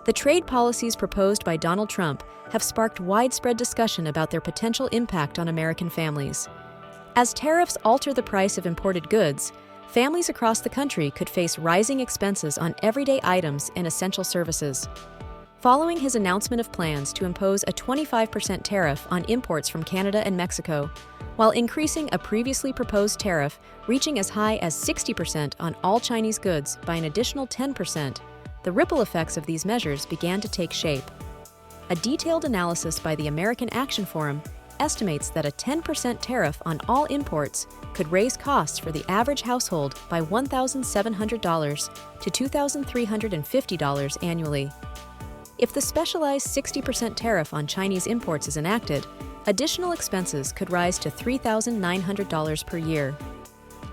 The trade policies proposed by Donald Trump have sparked widespread discussion about their potential impact on American families. As tariffs alter the price of imported goods, families across the country could face rising expenses on everyday items and essential services. Following his announcement of plans to impose a 25% tariff on imports from Canada and Mexico, while increasing a previously proposed tariff reaching as high as 60% on all Chinese goods by an additional 10%, the ripple effects of these measures began to take shape. A detailed analysis by the American Action Forum estimates that a 10% tariff on all imports could raise costs for the average household by $1,700 to $2,350 annually. If the specialized 60% tariff on Chinese imports is enacted, additional expenses could rise to $3,900 per year.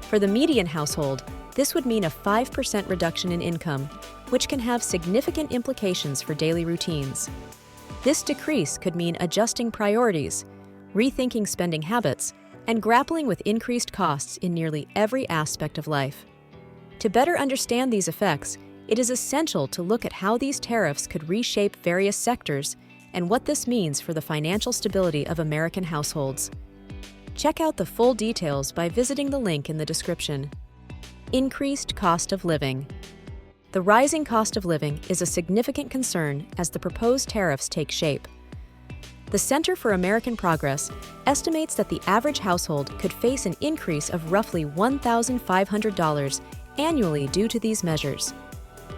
For the median household, this would mean a 5% reduction in income, which can have significant implications for daily routines. This decrease could mean adjusting priorities, rethinking spending habits, and grappling with increased costs in nearly every aspect of life. To better understand these effects, it is essential to look at how these tariffs could reshape various sectors and what this means for the financial stability of American households. Check out the full details by visiting the link in the description. Increased cost of living. The rising cost of living is a significant concern as the proposed tariffs take shape. The Center for American Progress estimates that the average household could face an increase of roughly $1,500 annually due to these measures.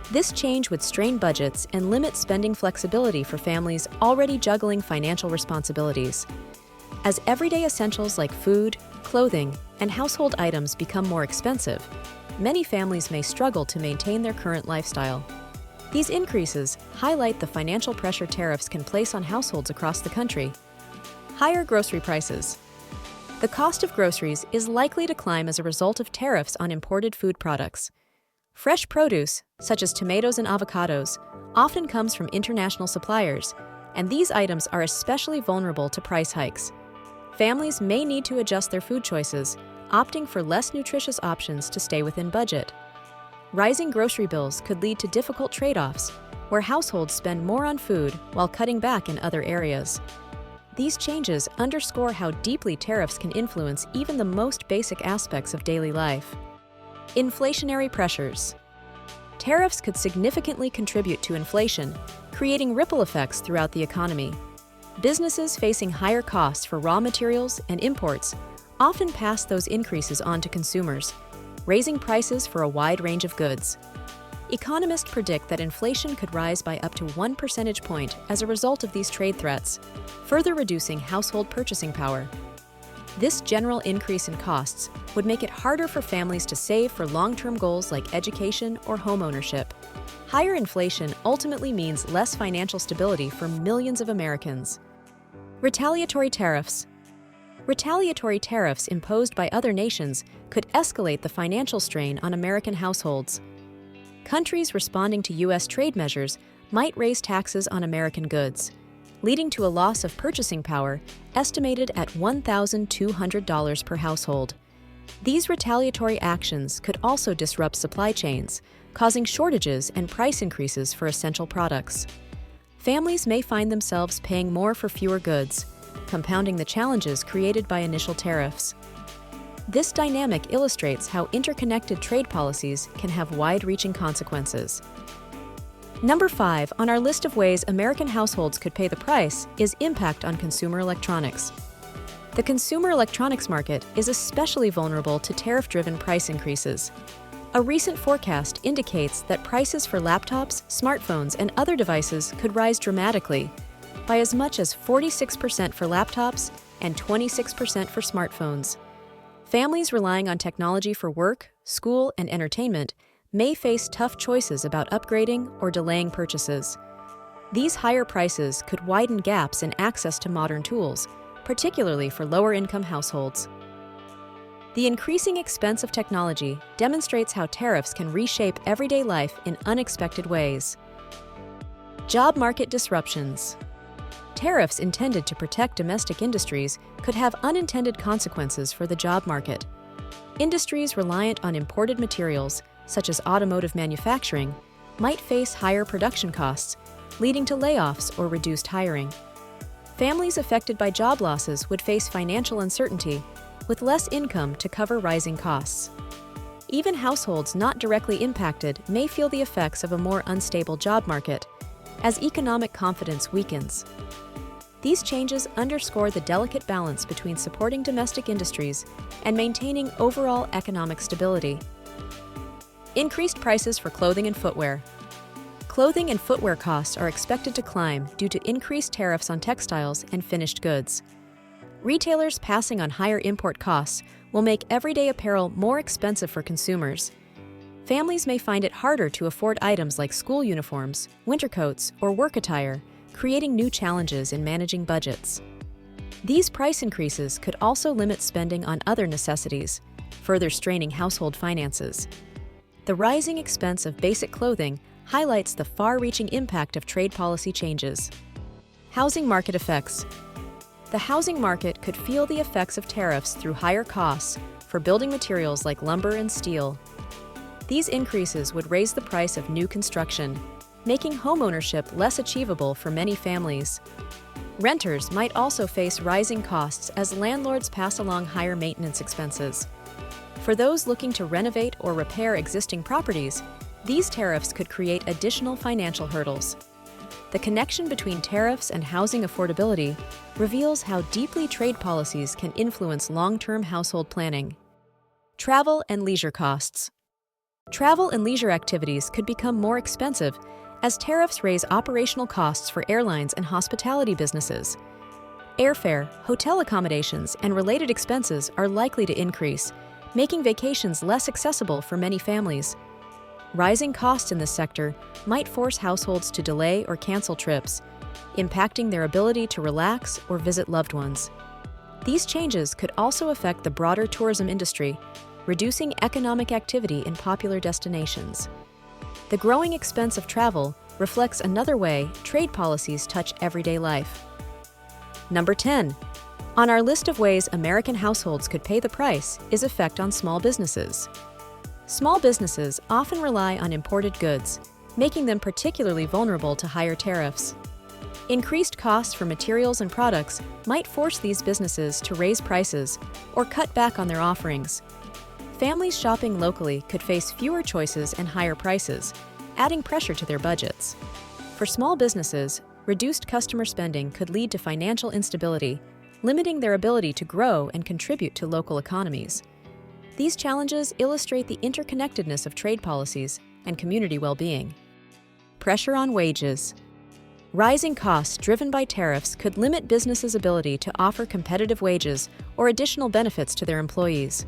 This change would strain budgets and limit spending flexibility for families already juggling financial responsibilities. As everyday essentials like food, clothing, and household items become more expensive, many families may struggle to maintain their current lifestyle. These increases highlight the financial pressure tariffs can place on households across the country. Higher grocery prices. The cost of groceries is likely to climb as a result of tariffs on imported food products. Fresh produce, such as tomatoes and avocados, often comes from international suppliers, and these items are especially vulnerable to price hikes. Families may need to adjust their food choices, opting for less nutritious options to stay within budget. Rising grocery bills could lead to difficult trade-offs, where households spend more on food while cutting back in other areas. These changes underscore how deeply tariffs can influence even the most basic aspects of daily life. Inflationary pressures. Tariffs could significantly contribute to inflation, creating ripple effects throughout the economy. Businesses facing higher costs for raw materials and imports often pass those increases on to consumers, raising prices for a wide range of goods. Economists predict that inflation could rise by up to 1 percentage point as a result of these trade threats, further reducing household purchasing power. This general increase in costs would make it harder for families to save for long-term goals like education or home ownership. Higher inflation ultimately means less financial stability for millions of Americans. Retaliatory tariffs. Retaliatory tariffs imposed by other nations could escalate the financial strain on American households. Countries responding to U.S. trade measures might raise taxes on American goods, leading to a loss of purchasing power estimated at $1,200 per household. These retaliatory actions could also disrupt supply chains, causing shortages and price increases for essential products. Families may find themselves paying more for fewer goods, compounding the challenges created by initial tariffs. This dynamic illustrates how interconnected trade policies can have wide-reaching consequences. Number 5 on our list of ways American households could pay the price is impact on consumer electronics. The consumer electronics market is especially vulnerable to tariff-driven price increases. A recent forecast indicates that prices for laptops, smartphones, and other devices could rise dramatically, by as much as 46% for laptops and 26% for smartphones. Families relying on technology for work, school, and entertainment may face tough choices about upgrading or delaying purchases. These higher prices could widen gaps in access to modern tools, particularly for lower-income households. The increasing expense of technology demonstrates how tariffs can reshape everyday life in unexpected ways. Job market disruptions. Tariffs intended to protect domestic industries could have unintended consequences for the job market. Industries reliant on imported materials, such as automotive manufacturing, might face higher production costs, leading to layoffs or reduced hiring. Families affected by job losses would face financial uncertainty, with less income to cover rising costs. Even households not directly impacted may feel the effects of a more unstable job market, as economic confidence weakens. These changes underscore the delicate balance between supporting domestic industries and maintaining overall economic stability. Increased prices for clothing and footwear. Clothing and footwear costs are expected to climb due to increased tariffs on textiles and finished goods. Retailers passing on higher import costs will make everyday apparel more expensive for consumers. Families may find it harder to afford items like school uniforms, winter coats, or work attire, creating new challenges in managing budgets. These price increases could also limit spending on other necessities, further straining household finances. The rising expense of basic clothing highlights the far-reaching impact of trade policy changes. Housing market effects. The housing market could feel the effects of tariffs through higher costs for building materials like lumber and steel. These increases would raise the price of new construction, making homeownership less achievable for many families. Renters might also face rising costs as landlords pass along higher maintenance expenses. For those looking to renovate or repair existing properties, these tariffs could create additional financial hurdles. The connection between tariffs and housing affordability reveals how deeply trade policies can influence long-term household planning. Travel and leisure costs. Travel and leisure activities could become more expensive as tariffs raise operational costs for airlines and hospitality businesses. Airfare, hotel accommodations, and related expenses are likely to increase, making vacations less accessible for many families. Rising costs in this sector might force households to delay or cancel trips, impacting their ability to relax or visit loved ones. These changes could also affect the broader tourism industry, reducing economic activity in popular destinations. The growing expense of travel reflects another way trade policies touch everyday life. Number 10. On our list of ways American households could pay the price is effect on small businesses. Small businesses often rely on imported goods, making them particularly vulnerable to higher tariffs. Increased costs for materials and products might force these businesses to raise prices or cut back on their offerings. Families shopping locally could face fewer choices and higher prices, adding pressure to their budgets. For small businesses, reduced customer spending could lead to financial instability, limiting their ability to grow and contribute to local economies. These challenges illustrate the interconnectedness of trade policies and community well-being. Pressure on wages. Rising costs driven by tariffs could limit businesses' ability to offer competitive wages or additional benefits to their employees.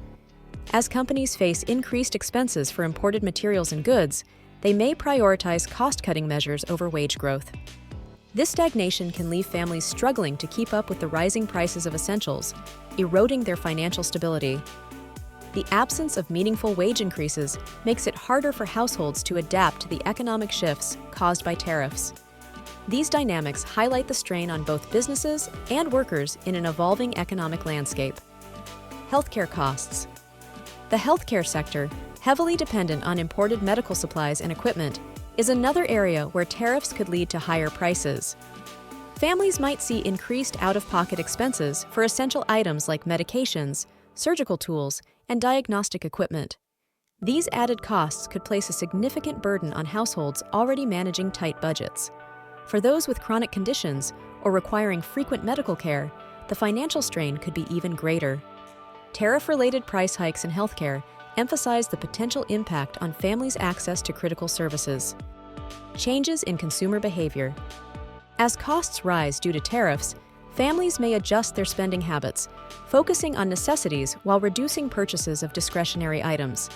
As companies face increased expenses for imported materials and goods, they may prioritize cost-cutting measures over wage growth. This stagnation can leave families struggling to keep up with the rising prices of essentials, eroding their financial stability. The absence of meaningful wage increases makes it harder for households to adapt to the economic shifts caused by tariffs. These dynamics highlight the strain on both businesses and workers in an evolving economic landscape. Healthcare costs. The healthcare sector, heavily dependent on imported medical supplies and equipment, is another area where tariffs could lead to higher prices. Families might see increased out-of-pocket expenses for essential items like medications, surgical tools, and diagnostic equipment. These added costs could place a significant burden on households already managing tight budgets. For those with chronic conditions or requiring frequent medical care, the financial strain could be even greater. Tariff-related price hikes in healthcare emphasize the potential impact on families' access to critical services. Changes in consumer behavior. As costs rise due to tariffs, families may adjust their spending habits, focusing on necessities while reducing purchases of discretionary items.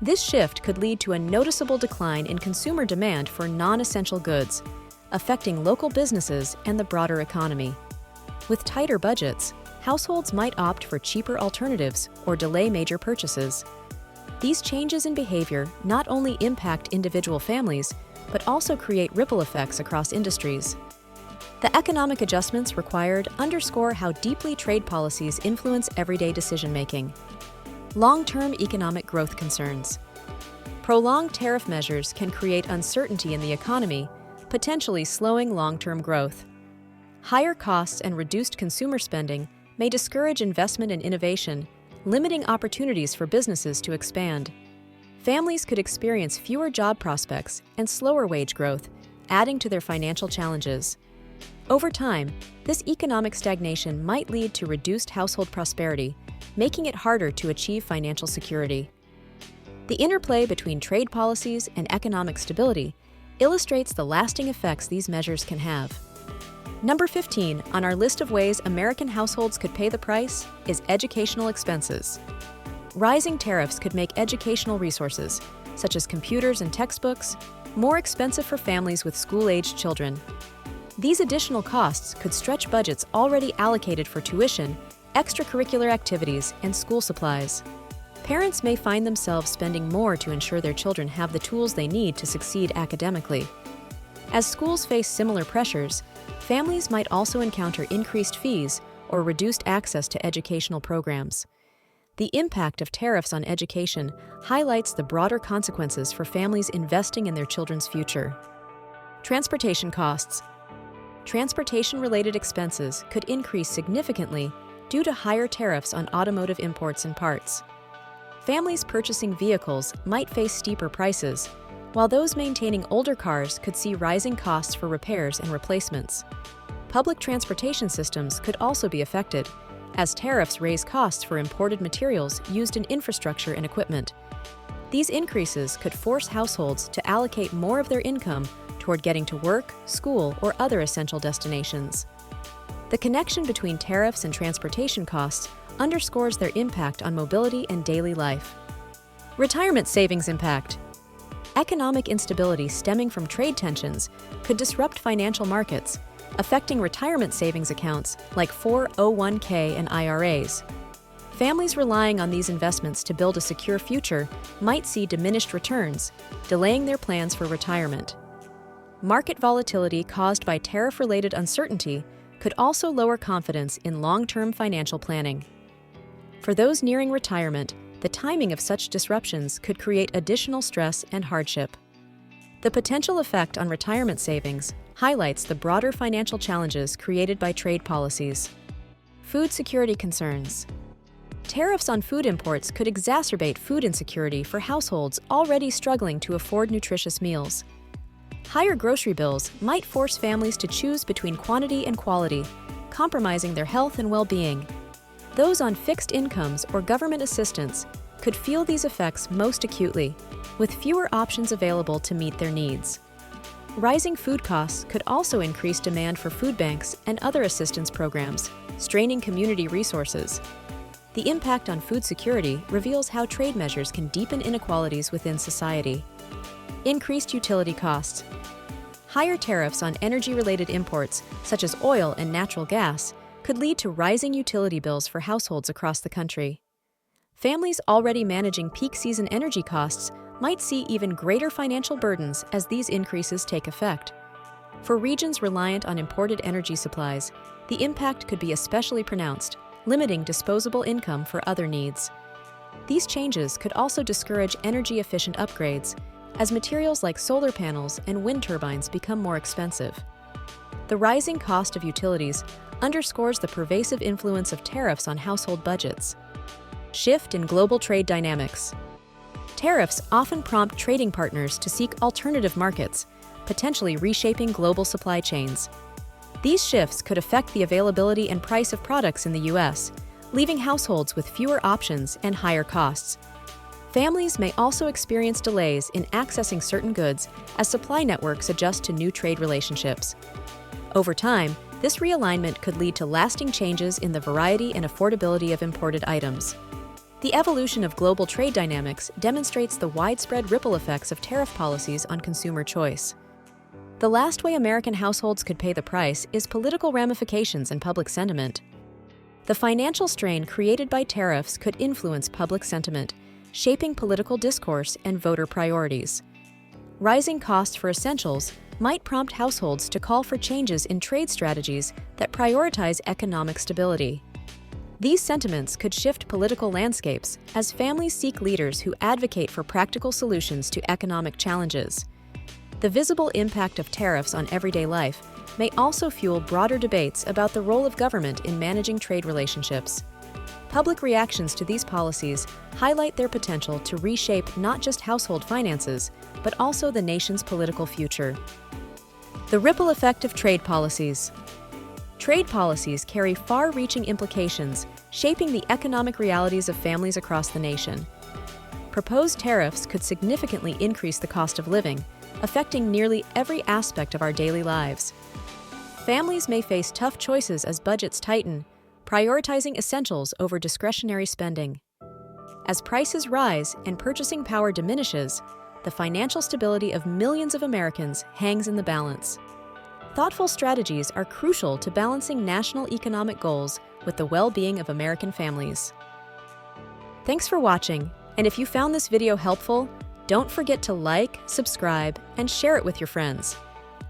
This shift could lead to a noticeable decline in consumer demand for non-essential goods, affecting local businesses and the broader economy. With tighter budgets, households might opt for cheaper alternatives or delay major purchases. These changes in behavior not only impact individual families, but also create ripple effects across industries. The economic adjustments required underscore how deeply trade policies influence everyday decision-making. Long-term economic growth concerns. Prolonged tariff measures can create uncertainty in the economy, potentially slowing long-term growth. Higher costs and reduced consumer spending may discourage investment and innovation, limiting opportunities for businesses to expand. Families could experience fewer job prospects and slower wage growth, adding to their financial challenges. Over time, this economic stagnation might lead to reduced household prosperity, making it harder to achieve financial security. The interplay between trade policies and economic stability illustrates the lasting effects these measures can have. Number 15 on our list of ways American households could pay the price is educational expenses. Rising tariffs could make educational resources, such as computers and textbooks, more expensive for families with school-aged children. These additional costs could stretch budgets already allocated for tuition, extracurricular activities, and school supplies. Parents may find themselves spending more to ensure their children have the tools they need to succeed academically. As schools face similar pressures, families might also encounter increased fees or reduced access to educational programs. The impact of tariffs on education highlights the broader consequences for families investing in their children's future. Transportation costs. Transportation-related expenses could increase significantly due to higher tariffs on automotive imports and parts. Families purchasing vehicles might face steeper prices, while those maintaining older cars could see rising costs for repairs and replacements. Public transportation systems could also be affected, as tariffs raise costs for imported materials used in infrastructure and equipment. These increases could force households to allocate more of their income toward getting to work, school, or other essential destinations. The connection between tariffs and transportation costs underscores their impact on mobility and daily life. Retirement savings impact. Economic instability stemming from trade tensions could disrupt financial markets, affecting retirement savings accounts like 401k and IRAs. Families relying on these investments to build a secure future might see diminished returns, delaying their plans for retirement. Market volatility caused by tariff-related uncertainty could also lower confidence in long-term financial planning. For those nearing retirement, the timing of such disruptions could create additional stress and hardship. The potential effect on retirement savings highlights the broader financial challenges created by trade policies. Food security concerns. Tariffs on food imports could exacerbate food insecurity for households already struggling to afford nutritious meals. Higher grocery bills might force families to choose between quantity and quality, compromising their health and well-being. Those on fixed incomes or government assistance could feel these effects most acutely, with fewer options available to meet their needs. Rising food costs could also increase demand for food banks and other assistance programs, straining community resources. The impact on food security reveals how trade measures can deepen inequalities within society. Increased utility costs. Higher tariffs on energy-related imports, such as oil and natural gas, could lead to rising utility bills for households across the country. Families already managing peak season energy costs might see even greater financial burdens as these increases take effect. For regions reliant on imported energy supplies, the impact could be especially pronounced, limiting disposable income for other needs. These changes could also discourage energy-efficient upgrades, as materials like solar panels and wind turbines become more expensive. The rising cost of utilities underscores the pervasive influence of tariffs on household budgets. Shift in global trade dynamics. Tariffs often prompt trading partners to seek alternative markets, potentially reshaping global supply chains. These shifts could affect the availability and price of products in the U.S., leaving households with fewer options and higher costs. Families may also experience delays in accessing certain goods as supply networks adjust to new trade relationships. Over time, this realignment could lead to lasting changes in the variety and affordability of imported items. The evolution of global trade dynamics demonstrates the widespread ripple effects of tariff policies on consumer choice. The last way American households could pay the price is political ramifications and public sentiment. The financial strain created by tariffs could influence public sentiment, shaping political discourse and voter priorities. Rising costs for essentials might prompt households to call for changes in trade strategies that prioritize economic stability. These sentiments could shift political landscapes as families seek leaders who advocate for practical solutions to economic challenges. The visible impact of tariffs on everyday life may also fuel broader debates about the role of government in managing trade relationships. Public reactions to these policies highlight their potential to reshape not just household finances, but also the nation's political future. The ripple effect of trade policies. Trade policies carry far-reaching implications, shaping the economic realities of families across the nation. Proposed tariffs could significantly increase the cost of living, affecting nearly every aspect of our daily lives. Families may face tough choices as budgets tighten, prioritizing essentials over discretionary spending. As prices rise and purchasing power diminishes, the financial stability of millions of Americans hangs in the balance. Thoughtful strategies are crucial to balancing national economic goals with the well-being of American families. Thanks for watching, and if you found this video helpful, don't forget to like, subscribe, and share it with your friends.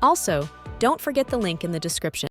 Also, don't forget the link in the description.